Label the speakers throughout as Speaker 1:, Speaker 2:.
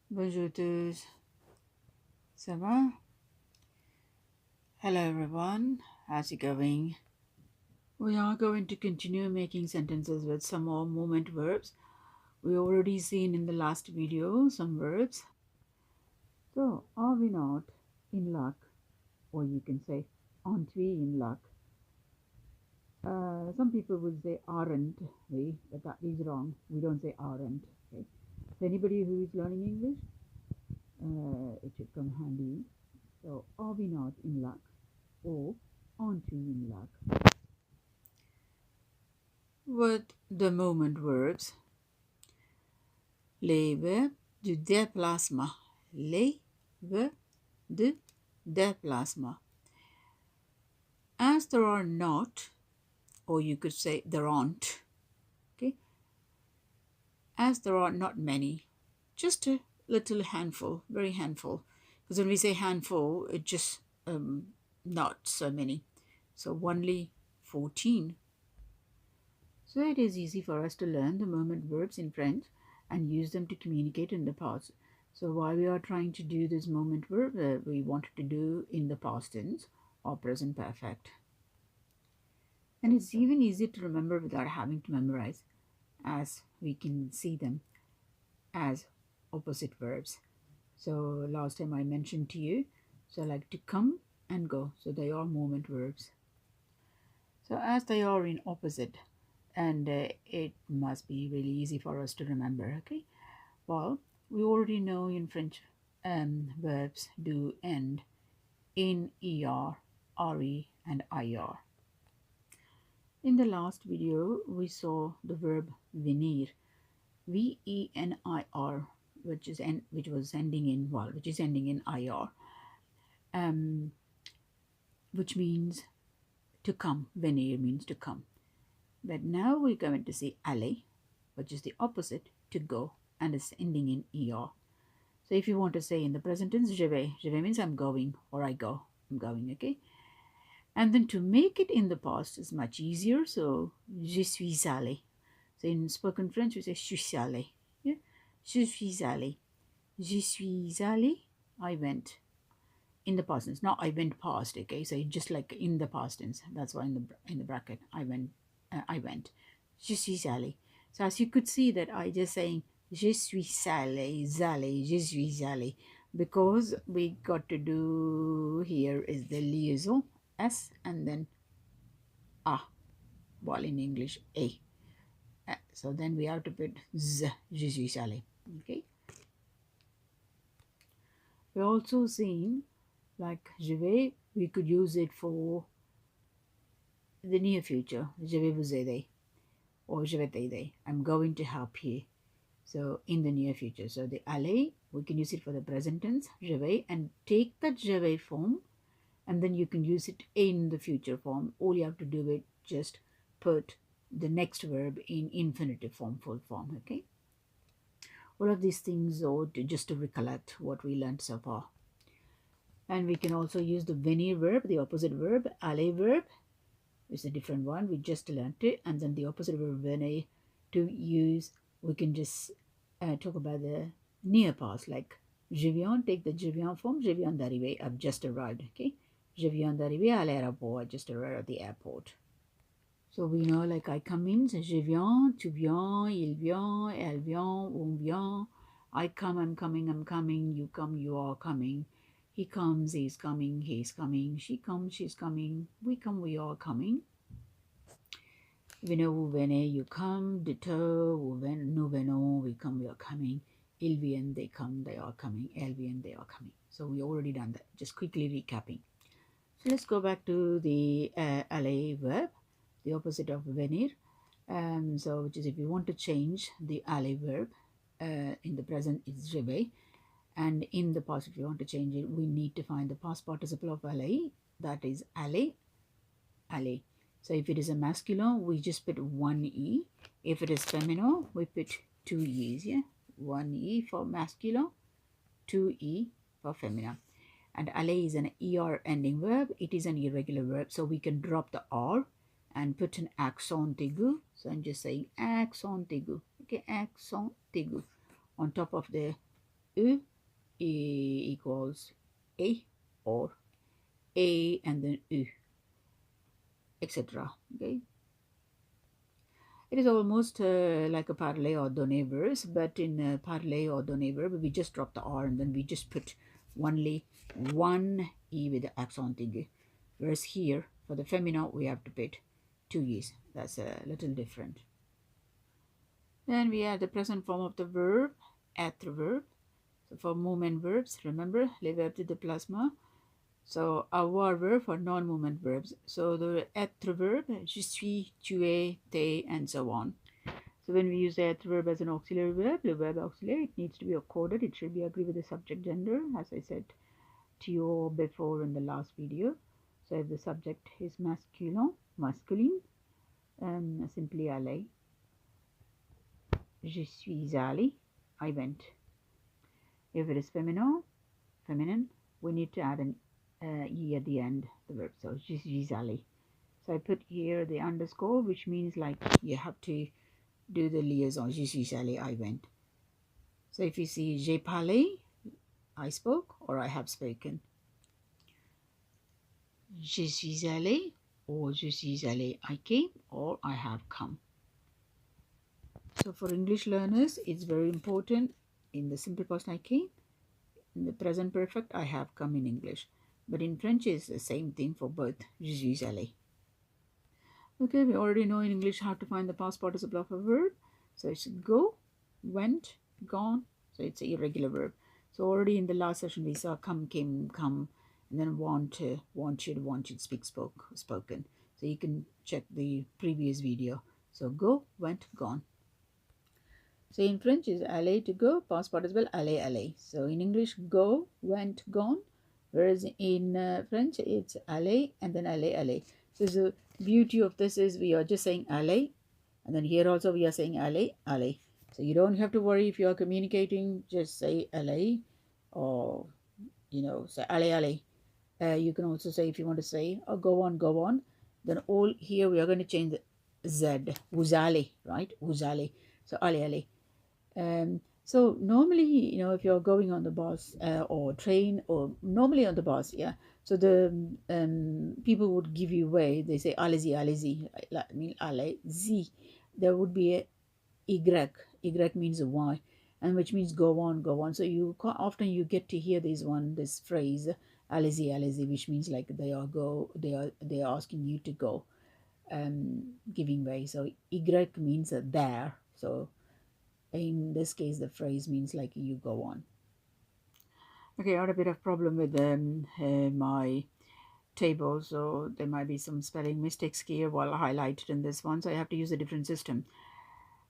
Speaker 1: Bonjour tous. Ça va? Hello everyone. How's it going? We are going to continue making sentences with some more movement verbs. We already seen in the last video some verbs. So, are we not in luck? Or you can say, aren't we in luck? Some people would say aren't we, but that is wrong. We don't say aren't. Okay. So anybody who is learning English, it should come handy. So, are we not in luck? Or aren't we in luck? With the movement verbs, les verbes du déplacement. Les verbes de déplacement. As there are not, or you could say there aren't, okay? As there are not many, just a little handful, very handful. Because when we say handful, it just not so many. So only 14. So it is easy for us to learn the movement verbs in French and use them to communicate in the past. So while we are trying to do this movement verb, we wanted to do in the past tense or present perfect. And it's even easier to remember without having to memorize, as we can see them as opposite verbs. So last time I mentioned to you, so like to come and go. So they are movement verbs. So as they are in opposite, and it must be really easy for us to remember, okay? Well, we already know in French verbs do end in er, re, and ir. In the last video, we saw the verb venir, venir, which was ending in which is ending in ir, which means to come. Venir means to come. But now we're going to see aller, which is the opposite, to go, and it's ending in er. So if you want to say in the present tense, je vais means I'm going, or I go, I'm going, okay? And then to make it in the past is much easier, so je suis allé. So in spoken French, we say je suis allé. Yeah? Je suis allé. Je suis allé, I went. In the past tense. Now I went past, okay? So just like in the past tense. That's why in the bracket, I went. Je suis allé. So as you could see that I just saying je suis allé, je suis allé, because we got to do here is the liaison s and then a, while in English a. So then we have to put z, je suis allé. Okay. We also seen like je vais, we could use it for the near future. Je vais vous aider, or je vais t'aider. I'm going to help you. So in the near future. So the aller, we can use it for the present tense, je vais, and take that je vais form, and then you can use it in the future form. All you have to do is just put the next verb in infinitive form, full form, okay? All of these things are just to recollect what we learned so far. And we can also use the venir verb, the opposite verb, aller verb, is a different one. We just learned it. And then the opposite verb venir to use, we can just talk about the near past, like je viens, take the je viens form, je viens d'arriver, I've just arrived, okay? Je viens d'arriver à l'aéroport, I just arrived at the airport. So we know like I come in, je viens, tu viens, il vient, elle vient, on vient, I come, I'm coming, you come, you are coming, he comes, he's coming, she comes, she's coming, we come, we are coming. Venez, vous venez, you come. Ditto, nous venons, we come, we are coming. Ils viennent, they come, they are coming. Elles viennent, they are coming. So we already done that. Just quickly recapping. So let's go back to the aller verb, the opposite of venir. So which is if you want to change the aller verb, in the present it's je vais, and in the past if you want to change it, we need to find the past participle of aller, that is aller, aller. So if it is a masculine, we just put one E. If it is feminine, we put two E's, yeah? One E for masculine, two E for feminine. And aller is an ER ending verb. It is an irregular verb, so we can drop the R and put an accent aigu. So I'm just saying accent aigu, okay? Accent aigu on top of the E equals A, or A and then U, etc. Okay. It is almost like a parley ordonné verbs, but in parley ordonné verb, we just drop the R and then we just put only one E with the accent aigu. Whereas here, for the feminine, we have to put two E's. That's a little different. Then we have the present form of the verb, être verb. So for movement verbs, remember, les verbes de déplacement. So avoir verb for non-movement verbs. So the être verb, je suis, tu es, t'es, and so on. So when we use the être verb as an auxiliary verb, the verb auxiliary, it needs to be accorded. It should be agreed with the subject gender, as I said to you before in the last video. So if the subject is masculine, simply aller. Je suis allé, I went. If it is feminine, we need to add an E at the end, the verb. So je suis allé. So I put here the underscore, which means like you have to do the liaison. Je suis allé, I went. So if you see j'ai parlé, I spoke or I have spoken. Je suis allé, or je suis allé, I came or I have come. So for English learners, it's very important in the simple past I came. In the present perfect, I have come in English. But in French, it's the same thing for both. Je suis allé. Okay, we already know in English how to find the past participle of a verb. So it's go, went, gone. So it's an irregular verb. So already in the last session, we saw come, came, come, and then wanted, speak, spoken. So you can check the previous video. So go, went, gone. So in French is aller to go, past participle aller. So in English, go, went, gone. Whereas in French, it's aller and then aller. So the beauty of this is we are just saying aller, and then here also we are saying aller. So you don't have to worry if you are communicating, just say aller, or say aller. You can also say, if you want to say, oh, go on. Then all here we are going to change the Z, vous allez, right? Vous allez. So aller. So normally, if you're going on the bus or train, or normally on the bus, yeah. So the people would give you way. They say allez-y. I mean allez-y. There would be a y. Y means a y, and which means go on. So often you get to hear this phrase allez-y, which means like they are asking you to go, giving way. So y means there. So in this case, the phrase means like you go on. Okay, I had a bit of problem with my table, so there might be some spelling mistakes here while highlighted in this one, so I have to use a different system.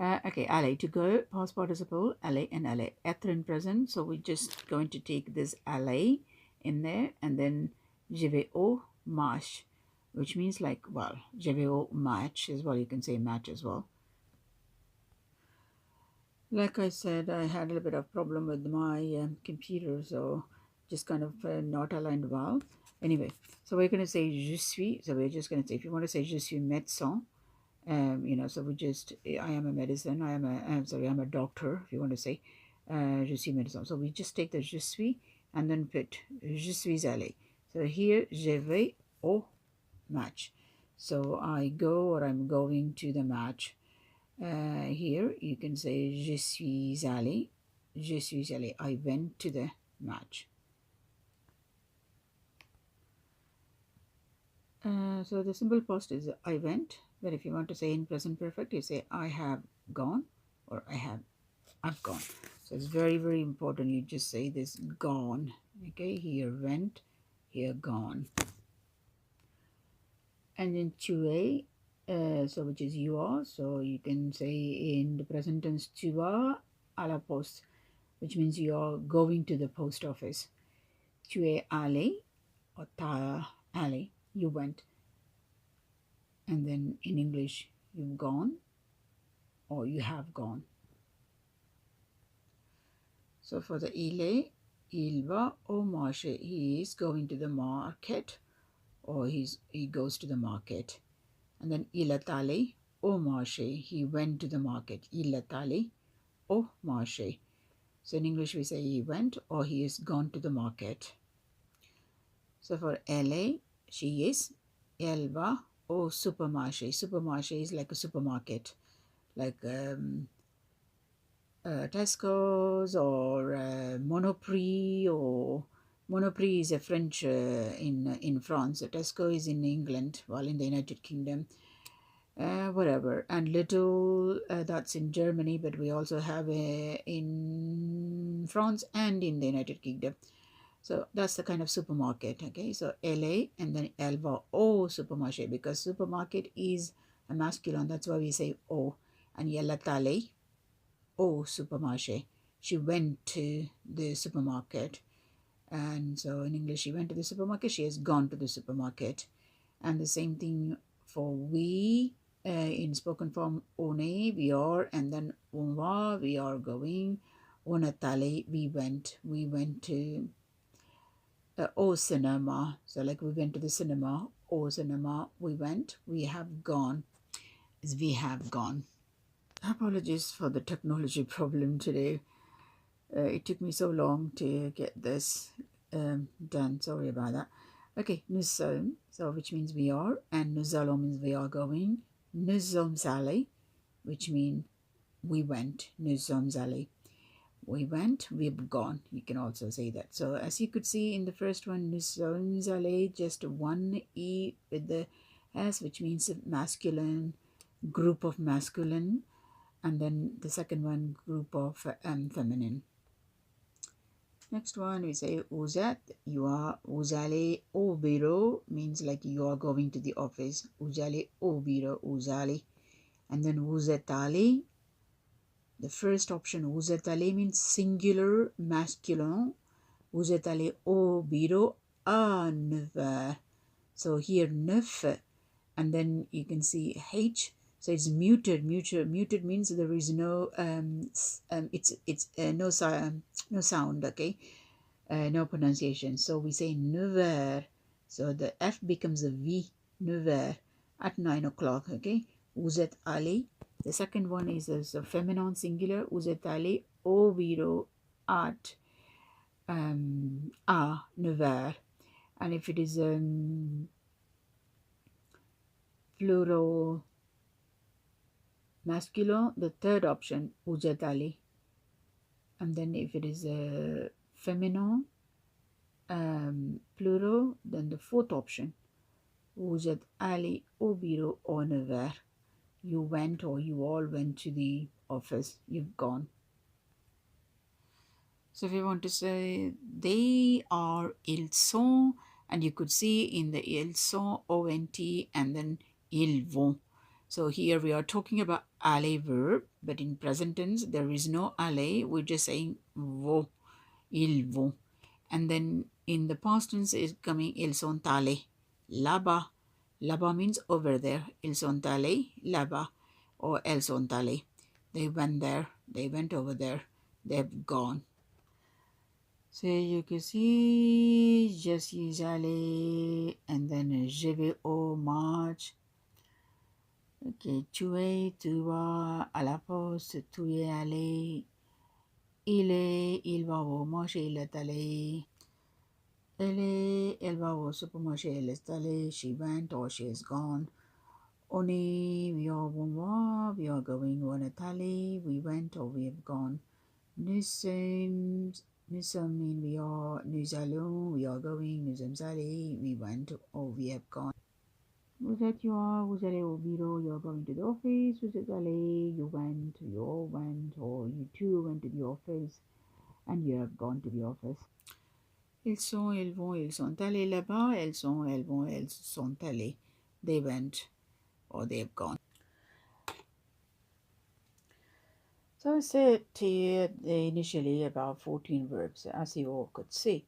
Speaker 1: Okay, aller, to go, past participle, aller and aller. Être in present, so we're just going to take this aller in there, and then je vais au match, which means like, well, je vais au match as well. You can say match as well. Like I said, I had a little bit of problem with my computer, so just kind of not aligned well. Anyway, so we're going to say je suis. So we're just going to say, if you want to say je suis médecin, so I am a medicine. I'm a doctor. If you want to say je suis médecin, so we just take the je suis and then put je suis allé. So here je vais au match. So I go, or I'm going to the match. Here you can say je suis allé. I went to the match. So the simple past is I went, but if you want to say in present perfect, you say I have gone, or I've gone. So it's very, very important you just say this gone. Okay, here went, here gone. And then tu es, so which is you are, so you can say in the present tense tu vas à la poste, which means you are going to the post office. Tu es allé, or t'as allé, you went. And then in English, you've gone, or you have gone. So for the il va au marché, he is going to the market, or he goes to the market. And then il est allé au marché, he went to the market. Il est allé au marché. So in English we say he went or he is gone to the market. So for LA, she is. Elle va au supermarché. Supermarché is like a supermarket, like Tesco's or Monoprix, or Monoprix is a French in France. Tesco is in England, while in the United Kingdom. Whatever. And Little, that's in Germany, but we also have in France and in the United Kingdom. So that's the kind of supermarket. Okay, so LA and then Elva O supermarché, because supermarket is a masculine. That's why we say O. And Yella Tale O supermarché. She went to the supermarket. And so in English, she went to the supermarket. She has gone to the supermarket. And the same thing for we in spoken form. One, we are, and then on va, we are going. On a tale, we went. We went to au cinema. So like we went to the cinema. Au cinema, we went. We have gone. Is we have gone. Apologies for the technology problem today. It took me so long to get this done. Sorry about that. Okay, nous sommes, so which means we are, and nous allons means we are going. Nous sommes allés, which means we went. Nous sommes allés. We went, we've gone. You can also say that. So as you could see in the first one, nous sommes allés, just one E with the S, which means masculine, group of masculine, and then the second one, group of feminine. Next one, we say vous êtes, you are. Vous allez au bureau means like you are going to the office. Vous allez au bureau, vous allez. And then vous êtes allé. The first option, vous êtes allé means singular, masculine. Vous êtes allé au bureau à 9h. So here 9, and then you can see H. So it's muted. Muted means there is no it's no sound. Okay, no pronunciation. So we say 9h. So the F becomes a V. 9h, at 9 o'clock. Okay, vous êtes allé. The second one is a feminine singular. Vous êtes allé au bureau at à 9h. And if it is plural masculine, the third option, vous êtes allé. And then if it is a feminine plural, then the fourth option, vous êtes allé au bureau à 9h. You went, or you all went to the office. You've gone. So if you want to say they are, ils sont, and you could see in the ils sont, ONT, and then ils vont. So here we are talking about aller verb, but in present tense there is no aller. We're just saying vont, ils vont. And then in the past tense is coming ils sont allés là-bas. Là-bas means over there. Ils sont allés là-bas, or elles sont allées. They went there. They went over there. They've gone. So you can see je suis allé, and then je vais au match. Ok, tu es, tu vas à la poste, tu es allé. Il va au marché, il est allé. Elle va au supermarché, elle est allée. She went, or she is gone. On est, we are going. On est allé, we went, or we have gone. Nous sommes mean we are. Nous allons, we are going. Nous sommes allés, we went, or we have gone. Vous êtes, you are. Vous allez au bureau, you are going to the office. Vous êtes allé, you went, you all went, or you too went to the office, and you have gone to the office. Ils sont, ils vont, ils sont allés là-bas. Elles sont, elles vont, elles sont allées. They went, or they've gone. So I said here initially about 14 verbs, as you all could see.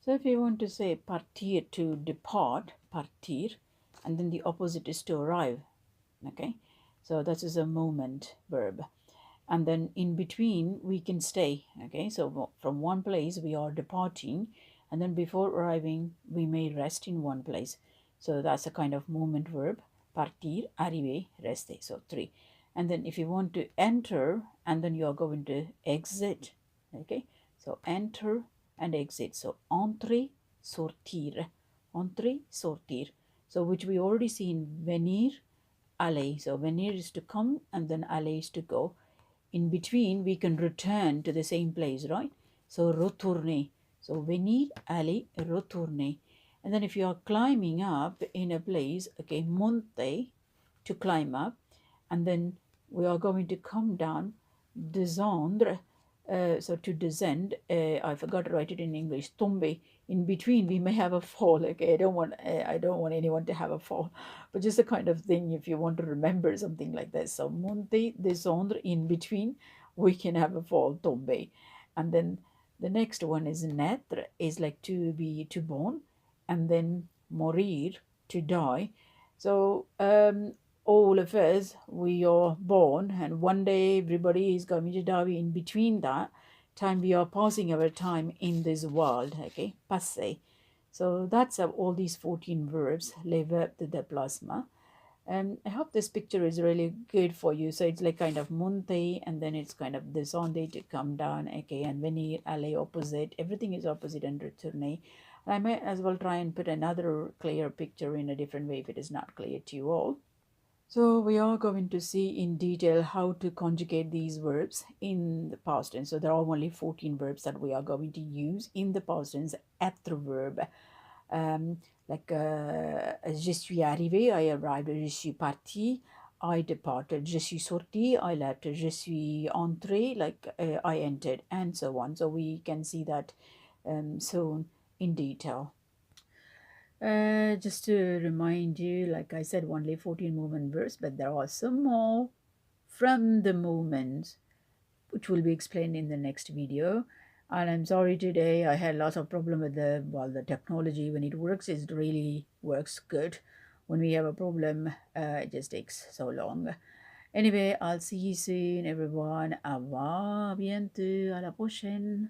Speaker 1: So if you want to say partir, to depart, partir, and then the opposite is to arrive, okay? So that is a moment verb. And then in between, we can stay, okay? So from one place, we are departing, and then before arriving, we may rest in one place. So that's a kind of moment verb. Partir, arriver, rester. So 3. And then if you want to enter, and then you are going to exit. Okay, so enter and exit. So entrer, sortir, entrer, sortir. So which we already see in venir, aller. So venir is to come, and then aller is to go. In between, we can return to the same place, right? So retourner. So venir, aller, retourner. And then if you are climbing up in a place, okay, monte, to climb up, and then we are going to come down, descendre. So to descend, I forgot to write it in English. Tomber. In between, we may have a fall. Okay, I don't want anyone to have a fall, but just a kind of thing if you want to remember something like this. So monter, descendre. In between, we can have a fall. Tomber, and then the next one is naître, is like to be to born, and then mourir, to die. So all of us, we are born, and one day everybody is going to die. In between that time, we are passing our time in this world. Okay, passer. So that's all these 14 verbs, les verbes de déplacement. And I hope this picture is really good for you. So it's like kind of monte, and then it's kind of descendre, to come down. Okay, and venir, aller, opposite. Everything is opposite and retourner. I might as well try and put another clear picture in a different way if it is not clear to you all. So we are going to see in detail how to conjugate these verbs in the past tense. So there are only 14 verbs that we are going to use in the past tense. Être verb, like je suis arrivé, I arrived. Je suis parti, I departed. Je suis sorti, I left. Je suis entré, like I entered, and so on. So we can see that soon in detail. Just to remind you, like I said, only 14 movement verbs, but there are some more from the movements, which will be explained in the next video. And I'm sorry today, I had lots of problem with the technology. When it works, it really works good. When we have a problem, it just takes so long. Anyway, I'll see you soon, everyone. Au revoir, bientôt, à la prochaine.